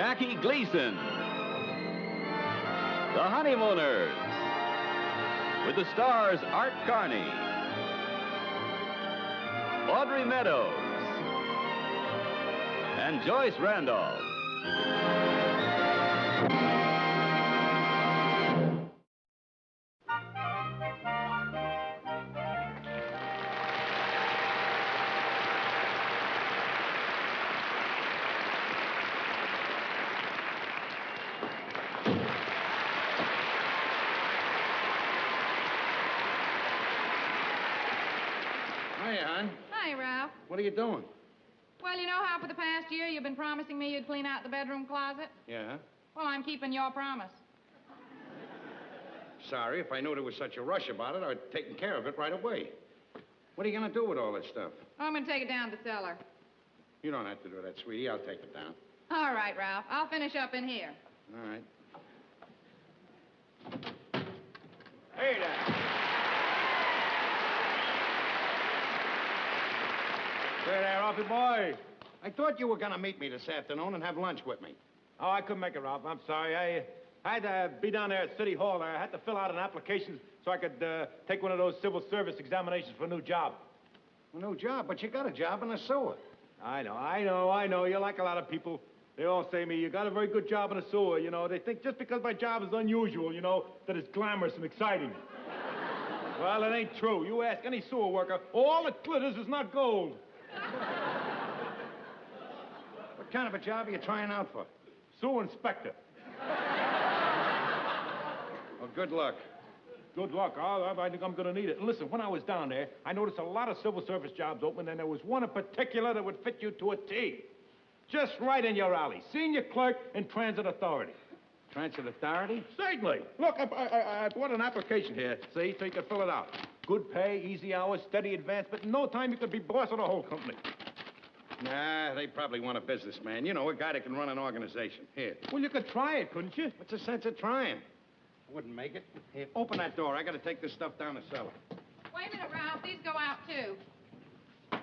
Jackie Gleason. The Honeymooners, with the stars Art Carney, Audrey Meadows, and Joyce Randolph. Hiya, hon. Hi, Ralph. What are you doing? Well, you know how for the past year you've been promising me you'd clean out the bedroom closet? Yeah? Well, I'm keeping your promise. Sorry, if I knew there was such a rush about it, I'd have taken care of it right away. What are you going to do with all this stuff? Oh, I'm going to take it down to the cellar. You don't have to do that, sweetie. I'll take it down. All right, Ralph. I'll finish up in here. All right. Hey there. Hey there, Ralphie boy. I thought you were going to meet me this afternoon and have lunch with me. Oh, I couldn't make it, Ralph. I'm sorry. I had to be down there at City Hall. I had to fill out an application so I could take one of those civil service examinations for a new job. A new job? But you got a job in the sewer. I know. You're like a lot of people. They all say to me, you got a very good job in the sewer, you know. They think just because my job is unusual, you know, that it's glamorous and exciting. Well, it ain't true. You ask any sewer worker, all that glitters is not gold. What kind of a job are you trying out for? Sewer inspector. Well, good luck. Good luck. I think I'm going to need it. And listen, when I was down there, I noticed a lot of civil service jobs open, and there was one in particular that would fit you to a T. Just right in your alley. Senior clerk in Transit Authority. Transit Authority? Certainly. Look, I brought an application here, see, so you can fill it out. Good pay, easy hours, steady advancement. In no time, you could be boss of the whole company. Nah, they probably want a businessman. You know, a guy that can run an organization. Here. Well, you could try it, couldn't you? What's the sense of trying? I wouldn't make it. Here, open that door. I got to take this stuff down the cellar. Wait a minute, Ralph. These go out, too.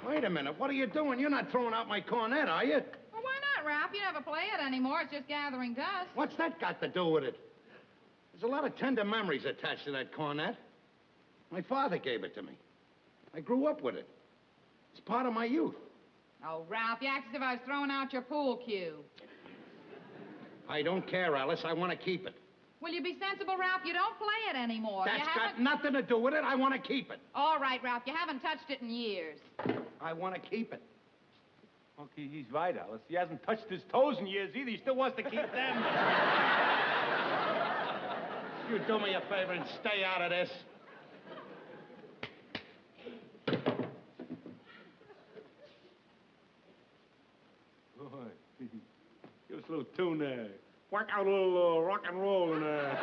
Wait a minute. What are you doing? You're not throwing out my cornet, are you? Well, why not, Ralph? You never play it anymore. It's just gathering dust. What's that got to do with it? There's a lot of tender memories attached to that cornet. My father gave it to me. I grew up with it. It's part of my youth. Oh, Ralph, you act as if I was throwing out your pool cue. I don't care, Alice. I want to keep it. Will you be sensible, Ralph? You don't play it anymore. That's got nothing to do with it. I want to keep it. All right, Ralph. You haven't touched it in years. I want to keep it. Okay, he's right, Alice. He hasn't touched his toes in years either. He still wants to keep them. You do me a favor and stay out of this. Boy, give us a little tune there. Whack out a little rock and roll in there.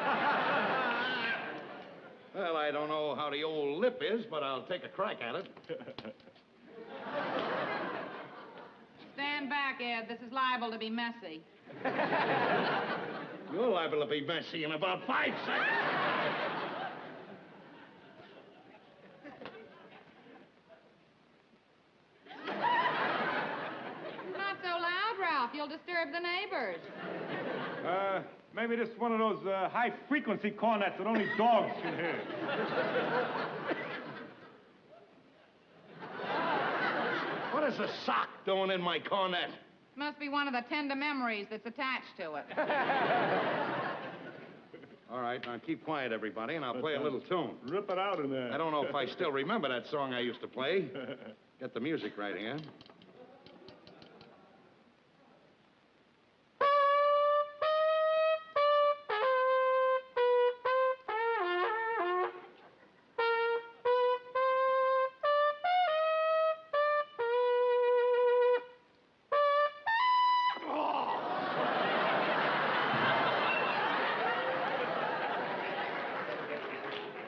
Well, I don't know how the old lip is, but I'll take a crack at it. Stand back, Ed. This is liable to be messy. You're liable to be messy in about 5 seconds. Not so loud, Ralph. You'll disturb the neighbors. Maybe this is one of those high-frequency cornets that only dogs can hear. What is a sock doing in my cornet? Must be one of the tender memories that's attached to it. All right, now keep quiet, everybody, and I'll play a little tune. Rip it out in there. I don't know if I still remember that song I used to play. Get the music right here.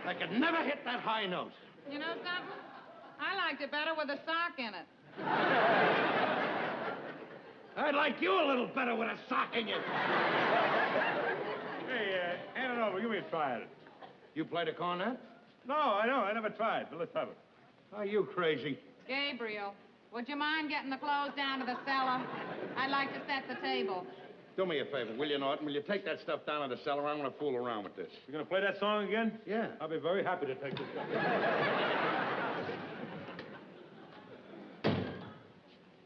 I could never hit that high note. You know something? I liked it better with a sock in it. I'd like you a little better with a sock in you. Hey, hand it over. Give me a try at it. You play the cornet? No, I know. I never tried, but let's have it. Are you crazy? Gabriel, would you mind getting the clothes down to the cellar? I'd like to set the table. Do me a favor, will you, Norton? Will you take that stuff down to the cellar? I'm going to fool around with this. You're going to play that song again? Yeah. I'll be very happy to take this stuff.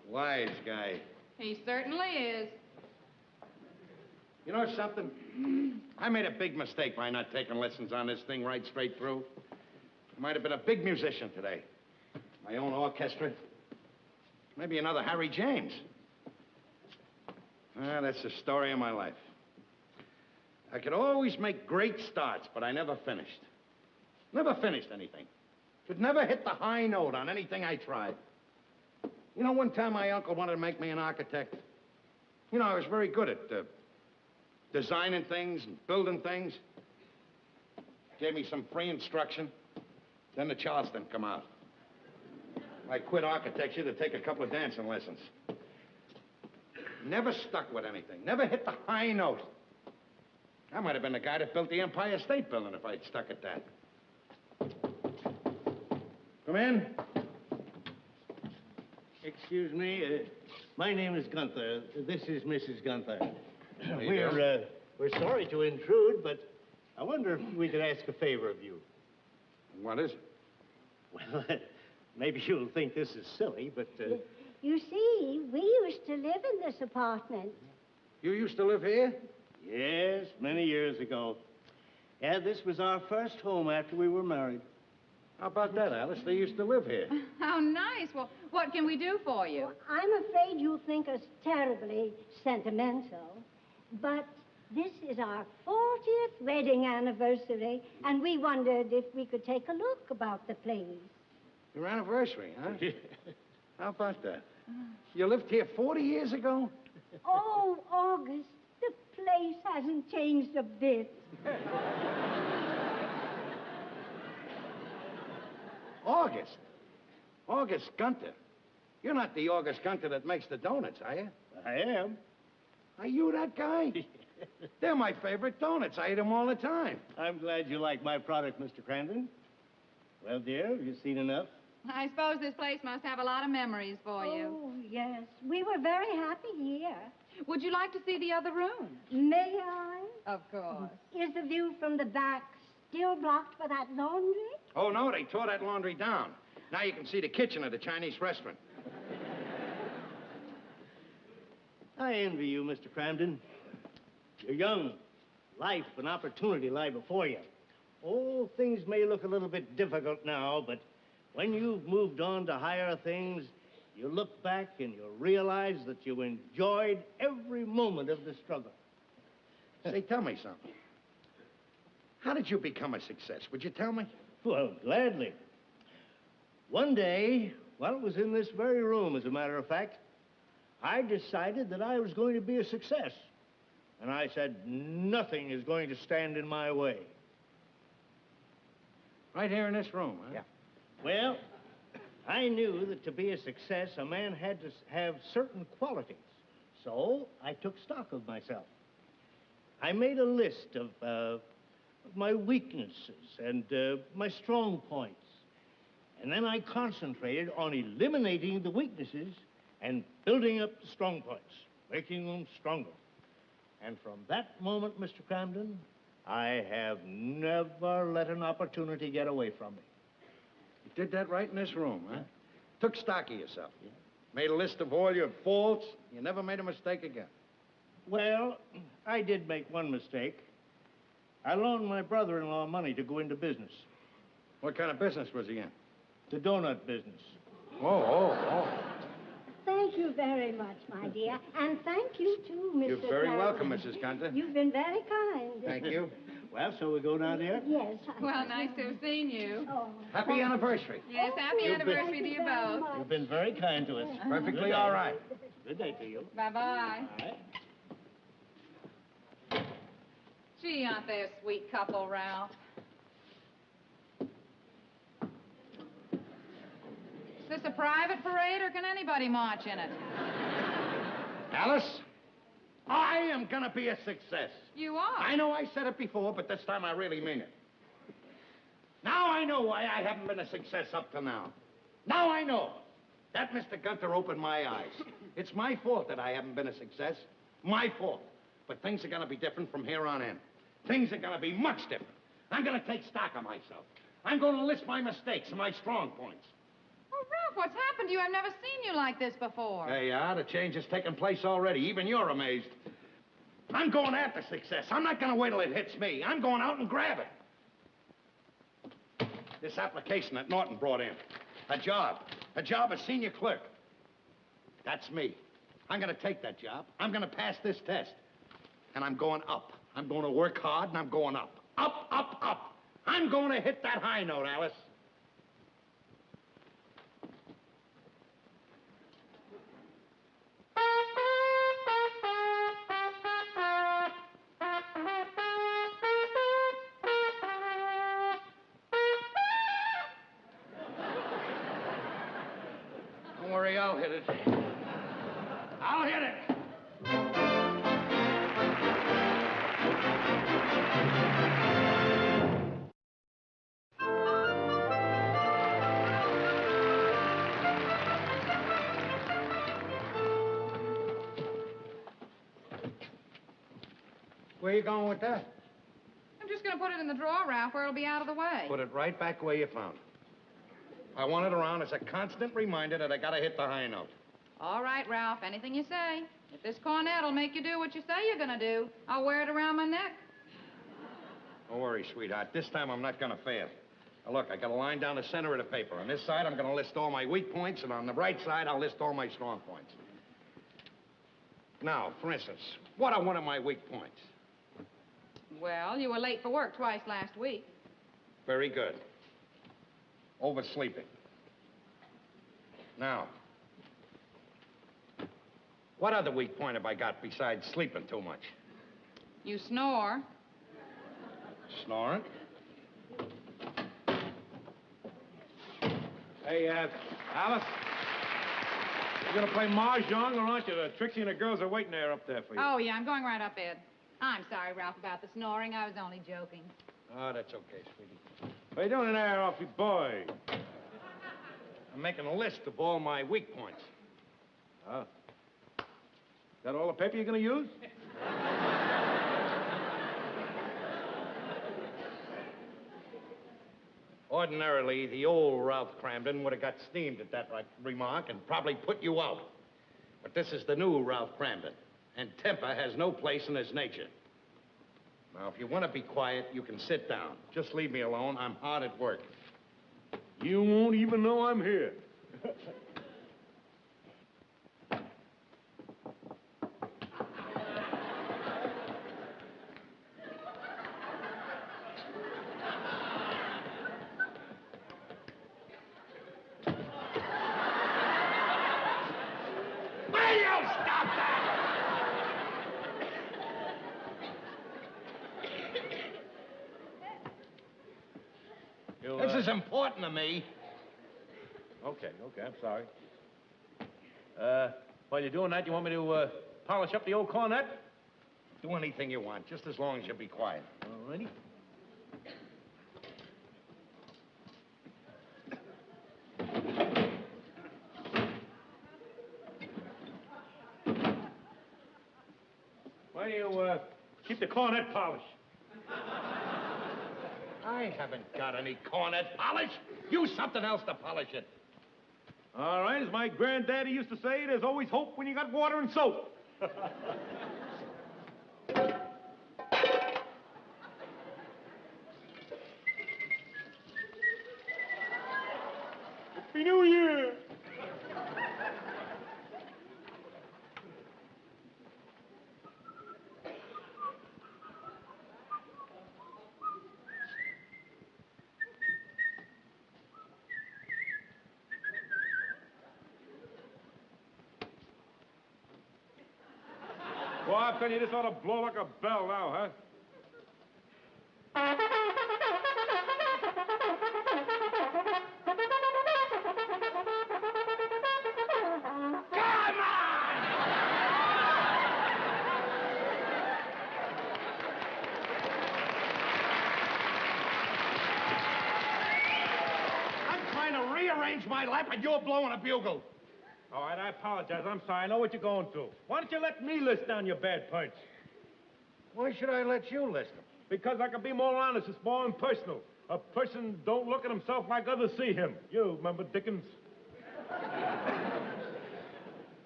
Wise guy. He certainly is. You know something? I made a big mistake by not taking lessons on this thing right straight through. I might have been a big musician today. My own orchestra. Maybe another Harry James. That's the story of my life. I could always make great starts, but I never finished. Never finished anything. Could never hit the high note on anything I tried. You know, one time my uncle wanted to make me an architect. You know, I was very good at designing things and building things. Gave me some free instruction. Then the Charleston come out. I quit architecture to take a couple of dancing lessons. Never stuck with anything. Never hit the high note. I might have been the guy that built the Empire State Building if I'd stuck at that. Come in. Excuse me, my name is Gunther. This is Mrs. Gunther. We're sorry to intrude, but I wonder if we could ask a favor of you. What is it? Well, maybe you'll think this is silly, but... You see, we used to live in this apartment. You used to live here? Yes, many years ago. Yeah, this was our first home after we were married. How about that, Alice? They used to live here. How nice. Well, what can we do for you? Well, I'm afraid you'll think us terribly sentimental, but this is our 40th wedding anniversary, and we wondered if we could take a look about the place. Your anniversary, huh? How about that? You lived here 40 years ago? Oh, August, the place hasn't changed a bit. August? August Gunther. You're not the August Gunther that makes the donuts, are you? I am. Are you that guy? They're my favorite donuts. I eat them all the time. I'm glad you like my product, Mr. Kramden. Well, dear, have you seen enough? I suppose this place must have a lot of memories for you. Oh, yes. We were very happy here. Would you like to see the other room? May I? Of course. Is the view from the back still blocked by that laundry? Oh, no, they tore that laundry down. Now you can see the kitchen of the Chinese restaurant. I envy you, Mr. Kramden. You're young. Life and opportunity lie before you. Oh, things may look a little bit difficult now, but when you've moved on to higher things, you look back and you realize that you enjoyed every moment of the struggle. Say, tell me something. How did you become a success? Would you tell me? Well, gladly. One day, well, it was in this very room, as a matter of fact, I decided that I was going to be a success. And I said, nothing is going to stand in my way. Right here in this room, huh? Yeah. Well, I knew that to be a success, a man had to have certain qualities. So I took stock of myself. I made a list of my weaknesses and my strong points. And then I concentrated on eliminating the weaknesses and building up the strong points, making them stronger. And from that moment, Mr. Kramden, I have never let an opportunity get away from me. You did that right in this room, huh? Took stock of yourself. Yeah. Made a list of all your faults. You never made a mistake again. Well, I did make one mistake. I loaned my brother-in-law money to go into business. What kind of business was he in? The donut business. Oh. Thank you very much, my dear. And thank you, too, Mr. You're very Kramden. welcome, Mrs. Gunther. You've been very kind. Thank you. Well, shall we go down there? Yes. Well, nice to have seen you. Oh, Happy anniversary. Yes, happy anniversary to you both. You've been very kind to us. Perfectly Good all day. right. Good day to you. Bye-bye. All right. Gee, aren't they a sweet couple, Ralph? Is this a private parade, or can anybody march in it? Alice, I am going to be a success. You are. I know I said it before, but this time I really mean it. Now I know why I haven't been a success up to now. Now I know. That Mr. Gunther opened my eyes. It's my fault that I haven't been a success. My fault. But things are going to be different from here on in. Things are going to be much different. I'm going to take stock of myself. I'm going to list my mistakes and my strong points. Oh, Ralph, what's happened to you? I've never seen you like this before. There you are. The change has taken place already. Even you're amazed. I'm going after success. I'm not going to wait till it hits me. I'm going out and grab it. This application that Norton brought in. A job as senior clerk. That's me. I'm going to take that job. I'm going to pass this test. And I'm going up. I'm going to work hard, and I'm going up. Up, up, up. I'm going to hit that high note, Alice. Don't worry, I'll hit it. I'll hit it. Where you going with that? I'm just going to put it in the drawer, Ralph, where it'll be out of the way. Put it right back where you found it. I want it around as a constant reminder that I gotta hit the high note. All right, Ralph, anything you say. If this cornet will make you do what you say you're going to do, I'll wear it around my neck. Don't worry, sweetheart. This time I'm not gonna fail. Now, look, I got a line down the center of the paper. On this side, I'm gonna list all my weak points, and on the right side, I'll list all my strong points. Now, for instance, what are one of my weak points? Well, you were late for work twice last week. Very good. Oversleeping. Now, what other weak point have I got besides sleeping too much? You snore. Snoring? Hey, Alice, you gonna play mahjong, or aren't you? The Trixie and the girls are waiting there up there for you. Oh, yeah, I'm going right up, Ed. I'm sorry, Ralph, about the snoring. I was only joking. Oh, that's okay, sweetie. What are you doing in there, Alfie boy? I'm making a list of all my weak points. Oh. Is that all the paper you're gonna use? Ordinarily, the old Ralph Kramden would have got steamed at that remark and probably put you out. But this is the new Ralph Kramden, and temper has no place in his nature. Now, if you want to be quiet, you can sit down. Just leave me alone. I'm hard at work. You won't even know I'm here. Will you stop that? This is important to me. Okay, I'm sorry. While you're doing that, you want me to polish up the old cornet? Do anything you want, just as long as you be quiet. All righty. Why do you keep the cornet polished? I haven't got any cornet polish. Use something else to polish it. All right, as my granddaddy used to say, there's always hope when you got water and soap. Happy New Year! Well, I tell you, this ought to blow like a bell now, huh? Come on! I'm trying to rearrange my life, and you're blowing a bugle. All right, I apologize. I'm sorry. I know what you're going through. Why don't you let me list down your bad points? Why should I let you list them? Because I can be more honest. It's more impersonal. A person don't look at himself like others see him. You remember Dickens?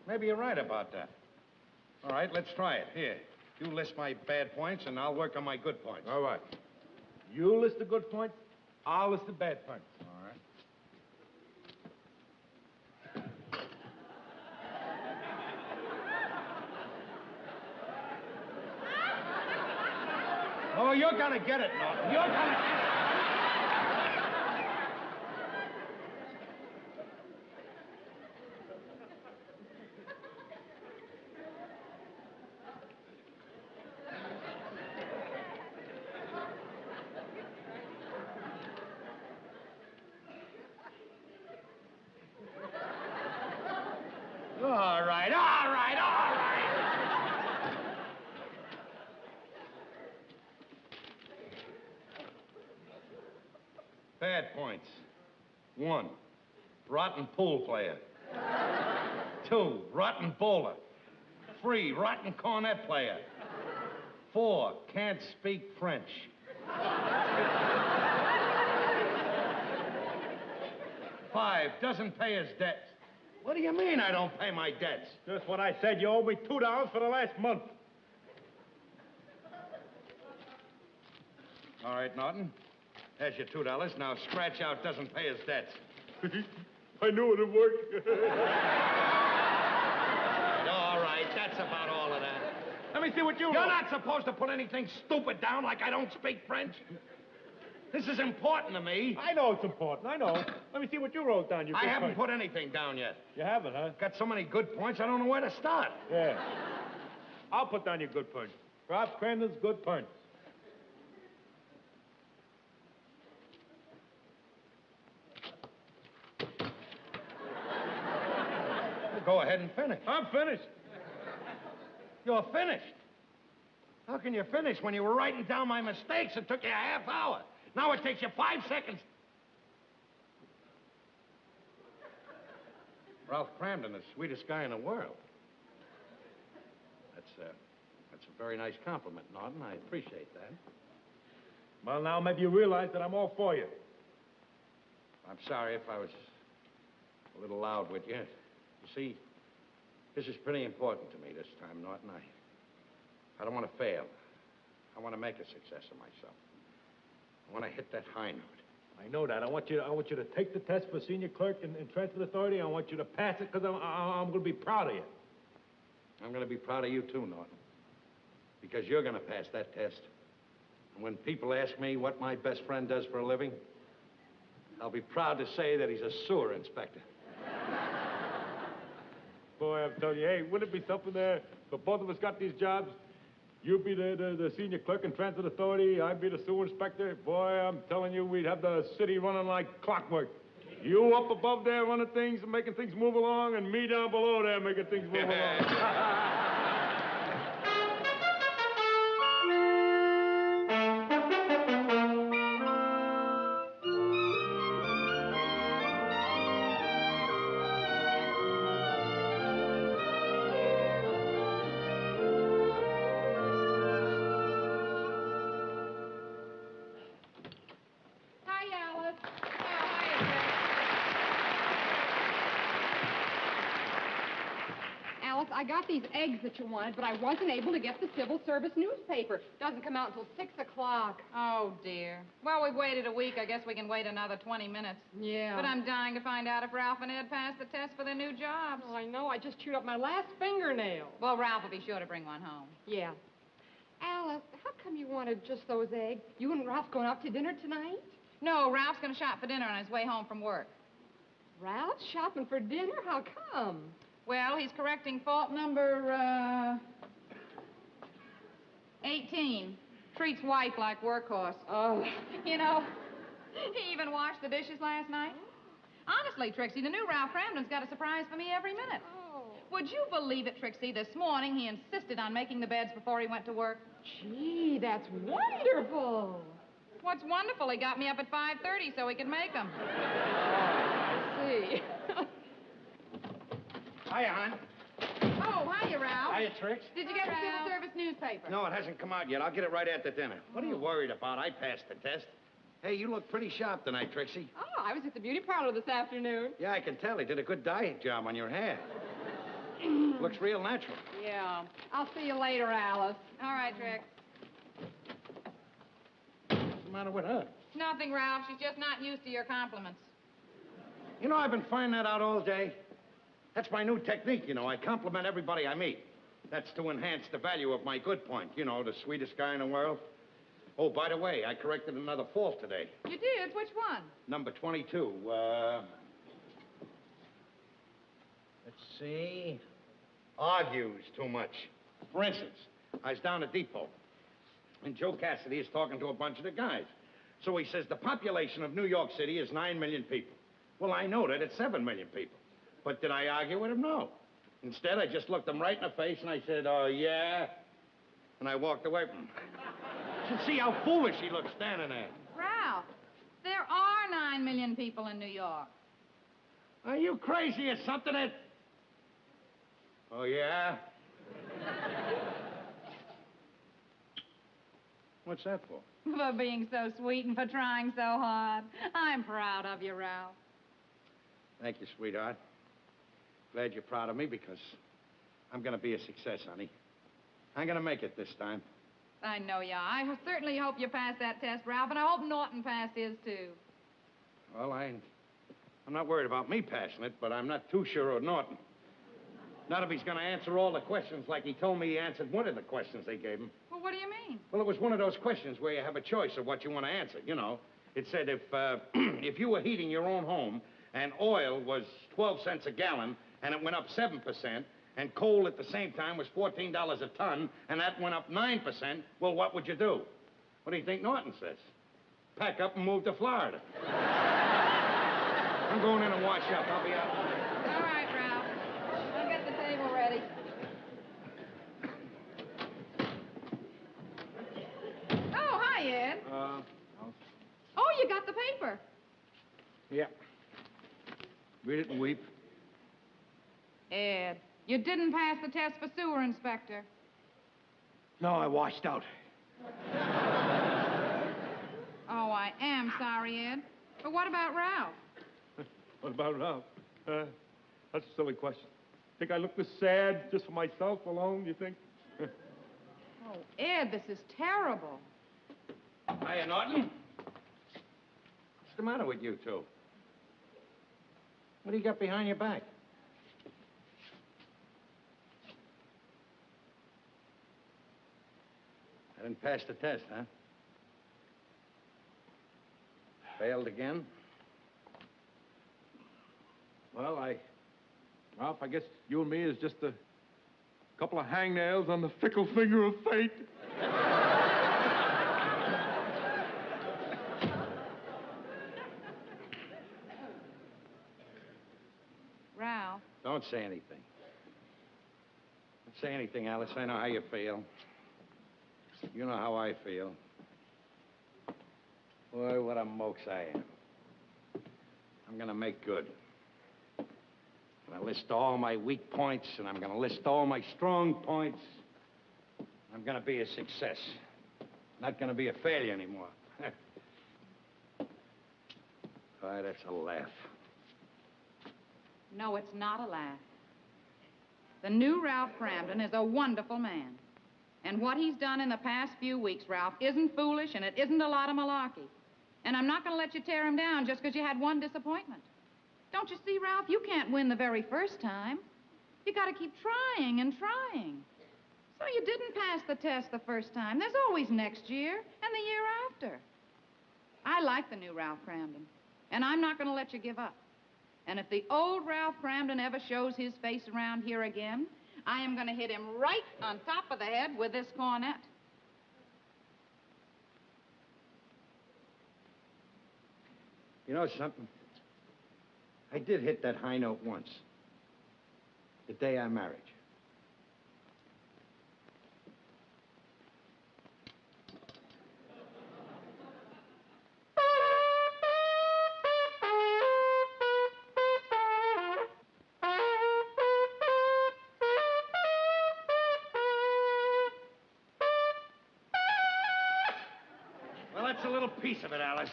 Maybe you're right about that. All right, let's try it. Here, you list my bad points, and I'll work on my good points. All right. You list the good points, I'll list the bad points. All right. Oh, you're gonna get it, Norton. You're gonna get it. All right. Bad points. 1, rotten pool player. 2, rotten bowler. 3, rotten cornet player. 4, can't speak French. 5, doesn't pay his debts. What do you mean I don't pay my debts? Just what I said. You owe me $2 for the last month. All right, Norton. There's your $2. Now scratch out doesn't pay his debts. I knew it'd work. All right, that's about all of that. Let me see what you You're wrote. not supposed to put anything stupid down like I don't speak French. This is important to me. I know it's important. I know. Let me see what you wrote down. I haven't put anything down yet. You haven't, huh? Got so many good points, I don't know where to start. Yeah. I'll put down your good points. Ralph Kramden's good points. Go ahead and finish. I'm finished. You're finished. How can you finish when you were writing down my mistakes? It took you a half hour. Now it takes you 5 seconds. Ralph Kramden, the sweetest guy in the world. That's a very nice compliment, Norton. I appreciate that. Well, now maybe you realize that I'm all for you. I'm sorry if I was a little loud with you. You see, this is pretty important to me this time, Norton. I don't want to fail. I want to make a success of myself. I want to hit that high note. I know that. I want you to take the test for senior clerk in Transport Authority. I want you to pass it because I'm going to be proud of you. I'm going to be proud of you, too, Norton. Because you're going to pass that test. And when people ask me what my best friend does for a living, I'll be proud to say that he's a sewer inspector. Boy, I'm telling you, hey, wouldn't it be something there if both of us got these jobs? You be the senior clerk in Transit Authority, I'd be the sewer inspector. Boy, I'm telling you, we'd have the city running like clockwork. You up above there running things and making things move along, and me down below there making things move along. I got these eggs that you wanted, but I wasn't able to get the civil service newspaper. Doesn't come out until 6 o'clock. Oh, dear. Well, we've waited a week. I guess we can wait another 20 minutes. Yeah. But I'm dying to find out if Ralph and Ed passed the test for their new jobs. Oh, I know. I just chewed up my last fingernail. Well, Ralph will be sure to bring one home. Yeah. Alice, how come you wanted just those eggs? You and Ralph going out to dinner tonight? No, Ralph's going to shop for dinner on his way home from work. Ralph shopping for dinner? How come? Well, he's correcting fault number, 18. Treats wife like workhorse. Oh. You know, he even washed the dishes last night. Honestly, Trixie, the new Ralph Kramden's got a surprise for me every minute. Oh. Would you believe it, Trixie? This morning he insisted on making the beds before he went to work. Gee, that's wonderful. What's wonderful, he got me up at 5:30 so he could make them. I see. Hiya, hon. Oh, Oh, hiya, Ralph. Hiya, Trix. Did you get the civil service newspaper? No, it hasn't come out yet. I'll get it right after dinner. What are you worried about? I passed the test. Hey, you look pretty sharp tonight, Trixie. Oh, I was at the beauty parlor this afternoon. Yeah, I can tell. They did a good dyeing job on your hair. Looks real natural. Yeah. I'll see you later, Alice. All right, Trix. What's the matter with her? Nothing, Ralph. She's just not used to your compliments. You know, I've been finding that out all day. That's my new technique, you know. I compliment everybody I meet. That's to enhance the value of my good point. You know, the sweetest guy in the world. Oh, by the way, I corrected another fault today. You did? Which one? Number 22. Let's see. Argues too much. For instance, I was down at Depot, and Joe Cassidy is talking to a bunch of the guys. So he says the population of New York City is 9 million people. Well, I know that it's 7 million people. But did I argue with him? No. Instead, I just looked him right in the face, and I said, oh, yeah? And I walked away from him. You should see how foolish he looks standing there. Ralph, there are 9 million people in New York. Are you crazy or something? Oh, yeah? What's that for? For being so sweet and for trying so hard. I'm proud of you, Ralph. Thank you, sweetheart. Glad you're proud of me because I'm going to be a success, honey. I'm going to make it this time. I know you are. I certainly hope you pass that test, Ralph, and I hope Norton passed his, too. Well, I'm not worried about me passing it, but I'm not too sure of Norton. Not if he's going to answer all the questions like he told me he answered one of the questions they gave him. Well, what do you mean? Well, it was one of those questions where you have a choice of what you want to answer, you know. It said if you were heating your own home and oil was 12 cents a gallon and it went up 7%, and coal at the same time was $14 a ton, and that went up 9%, well, what would you do? What do you think Norton says? Pack up and move to Florida. I'm going in and wash up. I'll be out. All right, Ralph. I'll get the table ready. Oh, hi, Ed. Oh, you got the paper. Yeah. Read it and weep. Ed, you didn't pass the test for sewer inspector. No, I washed out. Oh, I am sorry, Ed. But what about Ralph? What about Ralph? That's a silly question. Think I look this sad just for myself alone, you think? Oh, Ed, this is terrible. Hiya, Norton. What's the matter with you two? What do you got behind your back? I didn't pass the test, huh? Failed again? Well, Ralph, I guess you and me is just a couple of hangnails on the fickle finger of fate. Ralph. Don't say anything. Don't say anything, Alice. I know how you feel. You know how I feel. Boy, what a mokes I am. I'm gonna make good. I'm gonna list all my weak points, and I'm gonna list all my strong points. I'm gonna be a success. Not gonna be a failure anymore. Boy, that's a laugh. No, it's not a laugh. The new Ralph Kramden is a wonderful man. And what he's done in the past few weeks, Ralph, isn't foolish, and it isn't a lot of malarkey. And I'm not going to let you tear him down just because you had one disappointment. Don't you see, Ralph, you can't win the very first time. You got to keep trying and trying. So you didn't pass the test the first time. There's always next year and the year after. I like the new Ralph Kramden, and I'm not going to let you give up. And if the old Ralph Kramden ever shows his face around here again, I am going to hit him right on top of the head with this cornet. You know something? I did hit that high note once. The day our marriage. Well, that's a little piece of it, Alice.